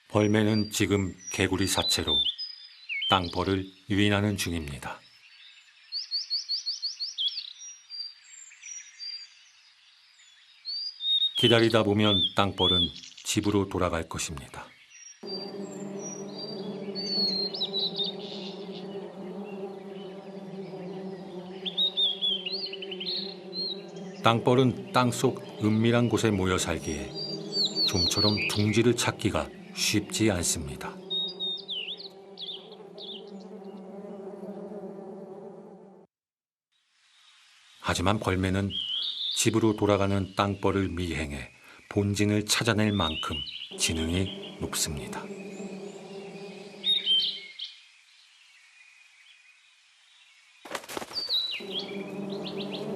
벌매는 지금 개구리 사체로 땅벌을 유인하는 중입니다. 기다리다 보면 땅벌은 집으로 돌아갈 것입니다. 땅벌은 땅속 은밀한 곳에 모여 살기에 좀처럼 둥지를 찾기가 쉽지 않습니다. 하지만 벌매는 집으로 돌아가는 땅벌을 미행해 본진을 찾아낼 만큼 지능이 높습니다.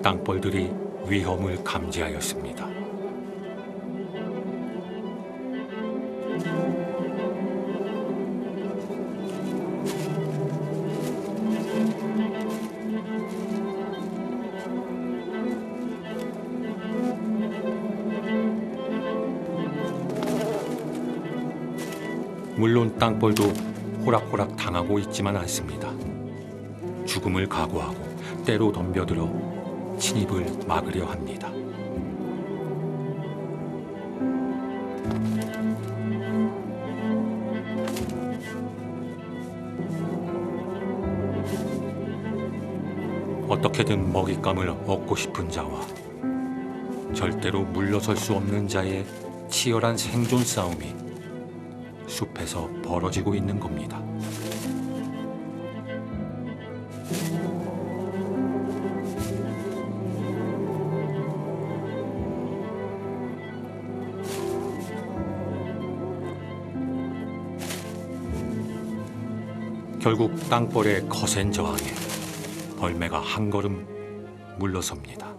땅벌들이 위험을 감지하였습니다. 물론 땅벌도 호락호락 당하고 있지만 않습니다. 죽음을 각오하고 때로 덤벼들어 침입을 막으려 합니다. 어떻게든 먹잇감을 얻고 싶은 자와 절대로 물러설 수 없는 자의 치열한 생존 싸움이 숲에서 벌어지고 있는 겁니다. 결국 땅벌의 거센 저항에 벌매가 한 걸음 물러섭니다.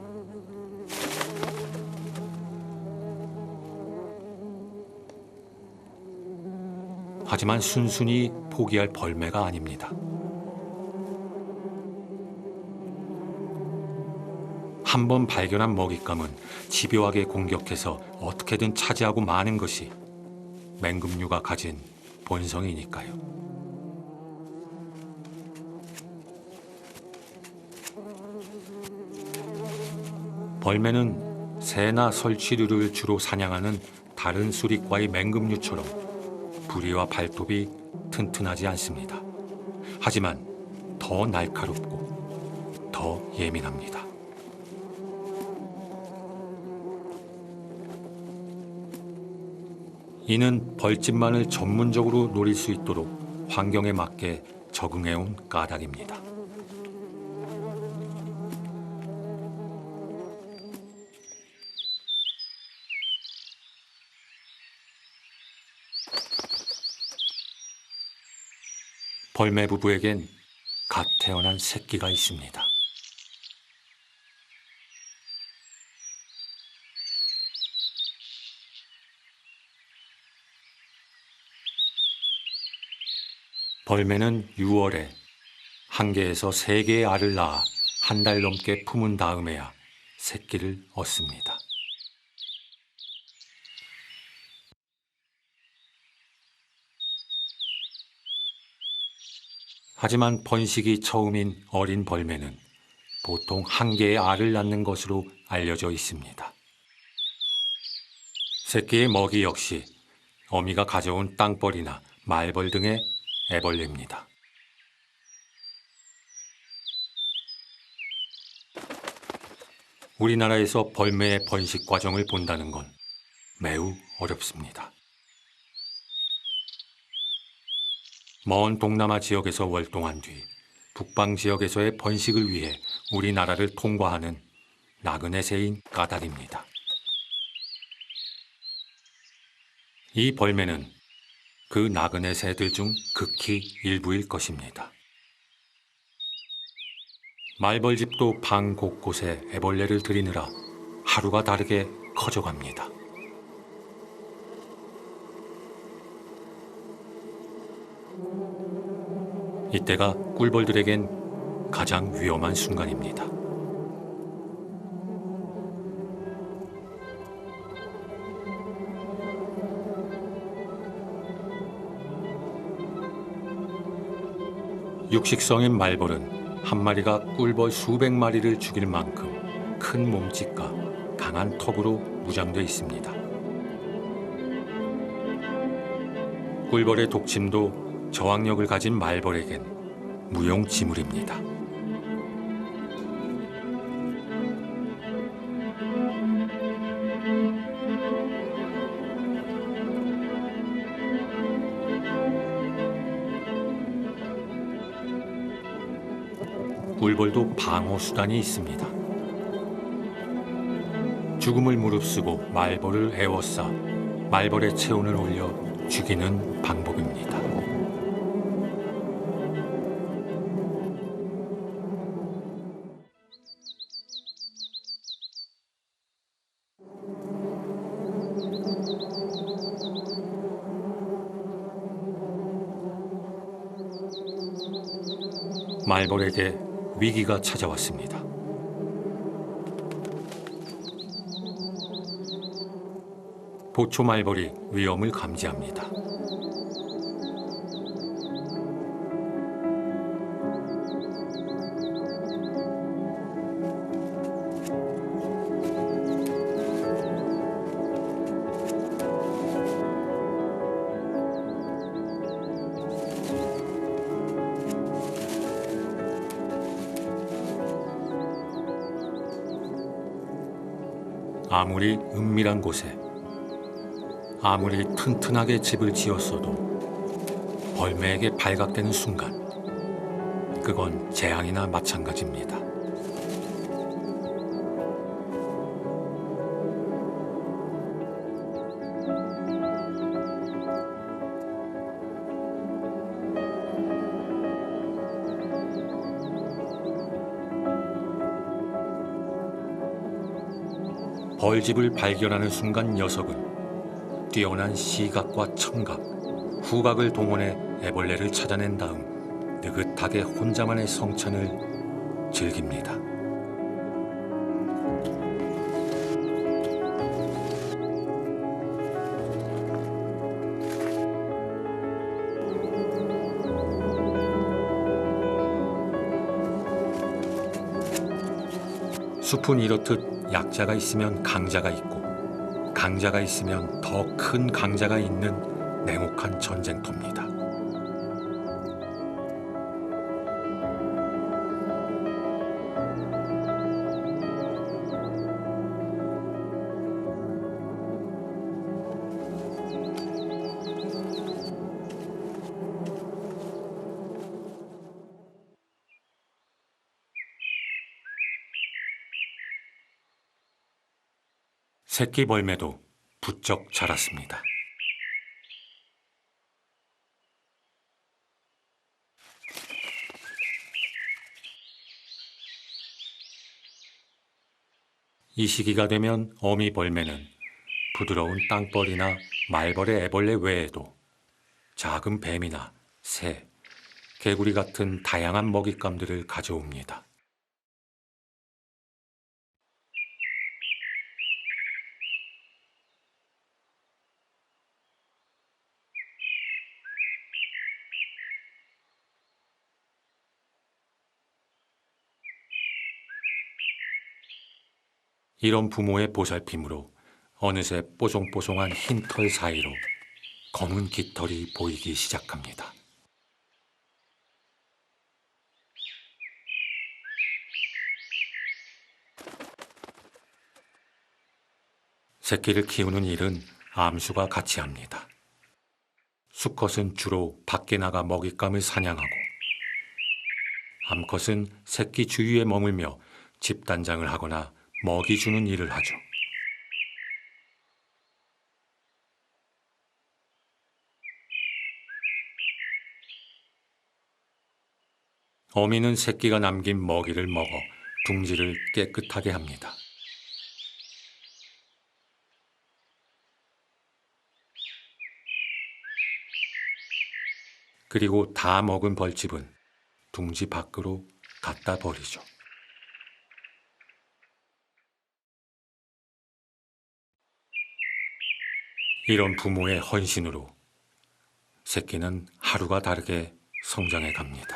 하지만 순순히 포기할 벌매가 아닙니다. 한 번 발견한 먹잇감은 집요하게 공격해서 어떻게든 차지하고 마는 것이 맹금류가 가진 본성이니까요. 벌매는 새나 설치류를 주로 사냥하는 다른 수릿과의 맹금류처럼 부리와 발톱이 튼튼하지 않습니다. 하지만 더 날카롭고 더 예민합니다. 이는 벌집만을 전문적으로 노릴 수 있도록 환경에 맞게 적응해온 까닭입니다. 벌매 부부에겐 갓 태어난 새끼가 있습니다. 벌매는 6월에 1개에서 3개의 알을 낳아 한 달 넘게 품은 다음에야 새끼를 얻습니다. 하지만 번식이 처음인 어린 벌매는 보통 1개의 알을 낳는 것으로 알려져 있습니다. 새끼의 먹이 역시 어미가 가져온 땅벌이나 말벌 등의 애벌레입니다. 우리나라에서 벌매의 번식 과정을 본다는 건 매우 어렵습니다. 먼 동남아 지역에서 월동한 뒤 북방 지역에서의 번식을 위해 우리나라를 통과하는 나그네 새인 까닭입니다. 이 벌매는 그 나그네 새들 중 극히 일부일 것입니다. 말벌집도 방 곳곳에 애벌레를 들이느라 하루가 다르게 커져갑니다. 이때가 꿀벌들에겐 가장 위험한 순간입니다. 육식성인 말벌은 한 마리가 꿀벌 수백 마리를 죽일 만큼 큰 몸집과 강한 턱으로 무장돼 있습니다. 꿀벌의 독침도 저항력을 가진 말벌에겐 무용지물입니다. 꿀벌도 방어 수단이 있습니다. 죽음을 무릅쓰고 말벌을 에워싸 말벌의 체온을 올려 죽이는 방법입니다. 말벌에게 위기가 찾아왔습니다. 보초 말벌이 위험을 감지합니다. 아무리 은밀한 곳에, 아무리 튼튼하게 집을 지었어도 벌매에게 발각되는 순간 그건 재앙이나 마찬가지입니다. 벌집을 발견하는 순간 녀석은 뛰어난 시각과 청각, 후각을 동원해 애벌레를 찾아낸 다음 느긋하게 혼자만의 성찬을 즐깁니다. 숲은 이렇듯 약자가 있으면 강자가 있고 강자가 있으면 더 큰 강자가 있는 냉혹한 전쟁터입니다. 새끼 벌매도 부쩍 자랐습니다. 이 시기가 되면 어미 벌매는 부드러운 땅벌이나 말벌의 애벌레 외에도 작은 뱀이나 새, 개구리 같은 다양한 먹잇감들을 가져옵니다. 이런 부모의 보살핌으로 어느새 뽀송뽀송한 흰 털 사이로 검은 깃털이 보이기 시작합니다. 새끼를 키우는 일은 암수가 같이 합니다. 수컷은 주로 밖에 나가 먹잇감을 사냥하고 암컷은 새끼 주위에 머물며 집단장을 하거나 먹이 주는 일을 하죠. 어미는 새끼가 남긴 먹이를 먹어 둥지를 깨끗하게 합니다. 그리고 다 먹은 벌집은 둥지 밖으로 갖다 버리죠. 이런 부모의 헌신으로 새끼는 하루가 다르게 성장해 갑니다.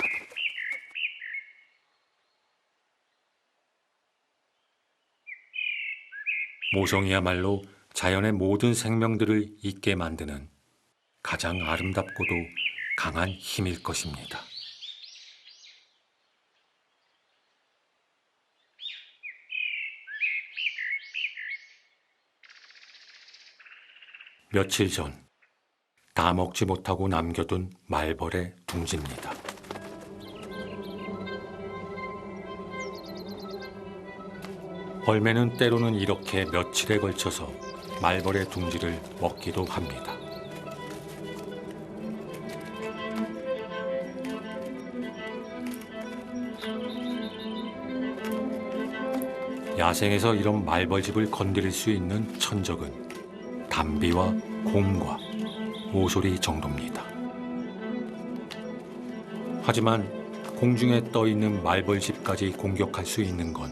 모성이야말로 자연의 모든 생명들을 있게 만드는 가장 아름답고도 강한 힘일 것입니다. 며칠 전 다 먹지 못하고 남겨둔 말벌의 둥지입니다. 벌매는 때로는 이렇게 며칠에 걸쳐서 말벌의 둥지를 먹기도 합니다. 야생에서 이런 말벌집을 건드릴 수 있는 천적은 담비와 곰과 모서리 정도입니다. 하지만 공중에 떠 있는 말벌집까지 공격할 수 있는 건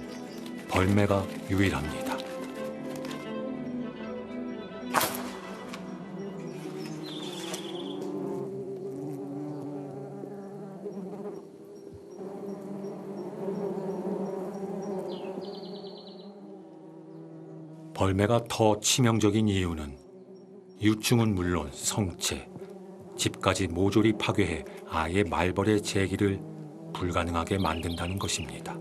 벌매가 유일합니다. 벌매가 더 치명적인 이유는 유충은 물론 성체, 집까지 모조리 파괴해 아예 말벌의 재기를 불가능하게 만든다는 것입니다.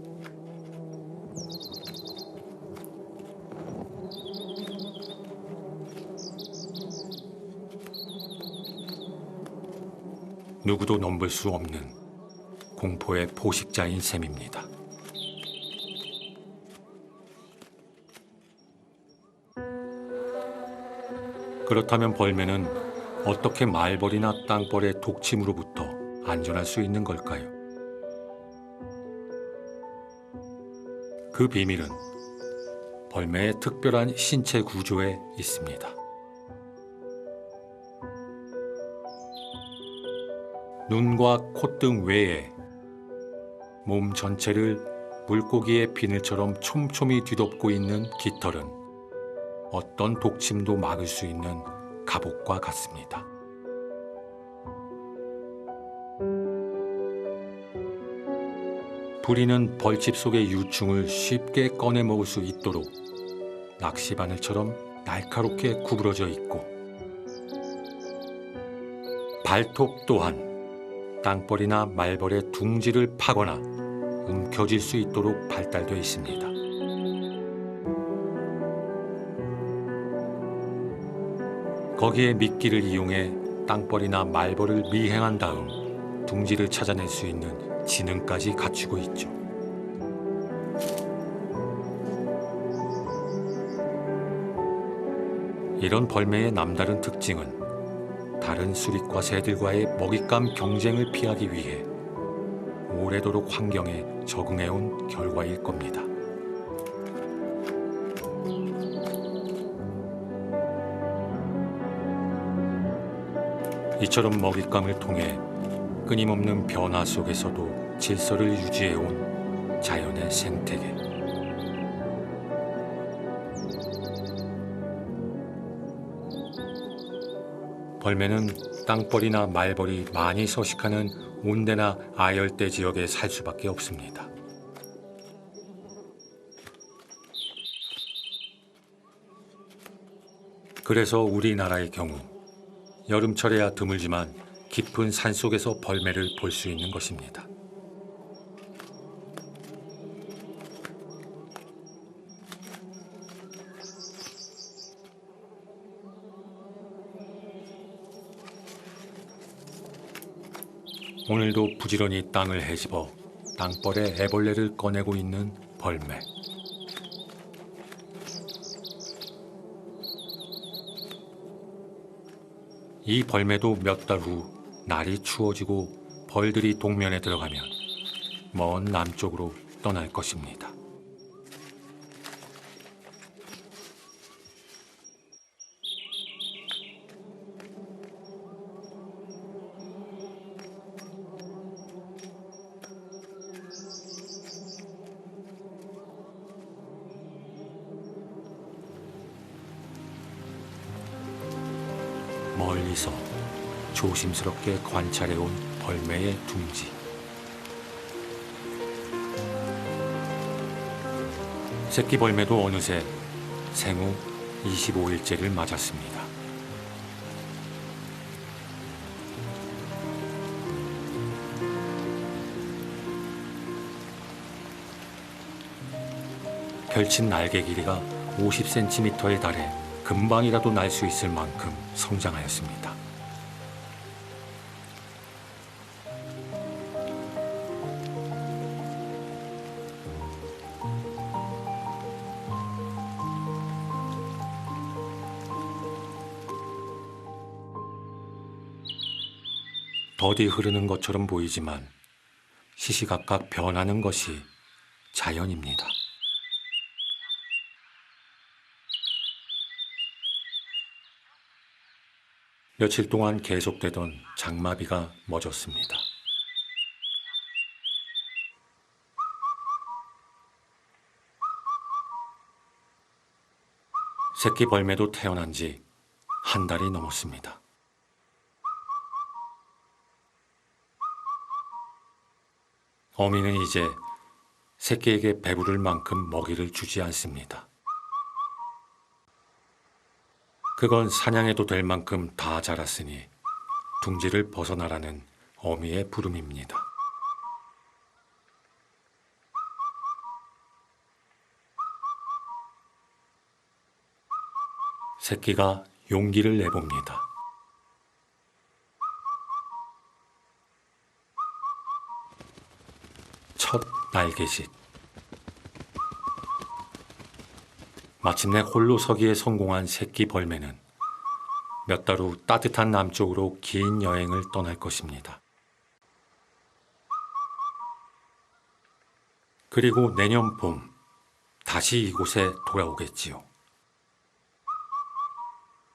누구도 넘볼 수 없는 공포의 포식자인 셈입니다. 그렇다면 벌매는 어떻게 말벌이나 땅벌의 독침으로부터 안전할 수 있는 걸까요? 그 비밀은 벌매의 특별한 신체 구조에 있습니다. 눈과 콧등 외에 몸 전체를 물고기의 비늘처럼 촘촘히 뒤덮고 있는 깃털은 어떤 독침도 막을 수 있는 갑옷과 같습니다. 부리는 벌집 속의 유충을 쉽게 꺼내 먹을 수 있도록 낚시바늘처럼 날카롭게 구부러져 있고, 발톱 또한 땅벌이나 말벌의 둥지를 파거나 움켜쥘 수 있도록 발달되어 있습니다. 거기에 미끼를 이용해 땅벌이나 말벌을 미행한 다음 둥지를 찾아낼 수 있는 지능까지 갖추고 있죠. 이런 벌매의 남다른 특징은 다른 수릿과 새들과의 먹잇감 경쟁을 피하기 위해 오래도록 환경에 적응해온 결과일 겁니다. 이처럼 먹잇감을 통해 끊임없는 변화 속에서도 질서를 유지해온 자연의 생태계. 벌매는 땅벌이나 말벌이 많이 서식하는 온대나 아열대 지역에 살 수밖에 없습니다. 그래서 우리나라의 경우 여름철에야 드물지만 깊은 산속에서 벌매를 볼 수 있는 것입니다. 오늘도 부지런히 땅을 헤집어 땅벌의 애벌레를 꺼내고 있는 벌매. 이 벌매도 몇 달 후 날이 추워지고 벌들이 동면에 들어가면 먼 남쪽으로 떠날 것입니다. 멀리서 조심스럽게 관찰해온 벌매의 둥지. 새끼 벌매도 어느새 생후 25일째를 맞았습니다. 펼친 날개 길이가 50cm에 달해 금방이라도 날 수 있을 만큼 성장하였습니다. 더디 흐르는 것처럼 보이지만 시시각각 변하는 것이 자연입니다. 며칠 동안 계속되던 장마비가 멎었습니다. 새끼 벌매도 태어난 지 한 달이 넘었습니다. 어미는 이제 새끼에게 배부를 만큼 먹이를 주지 않습니다. 그건 사냥해도 될 만큼 다 자랐으니 둥지를 벗어나라는 어미의 부름입니다. 새끼가 용기를 내봅니다. 첫 날개짓. 마침내 홀로 서기에 성공한 새끼 벌매는 몇 달 후 따뜻한 남쪽으로 긴 여행을 떠날 것입니다. 그리고 내년 봄 다시 이곳에 돌아오겠지요.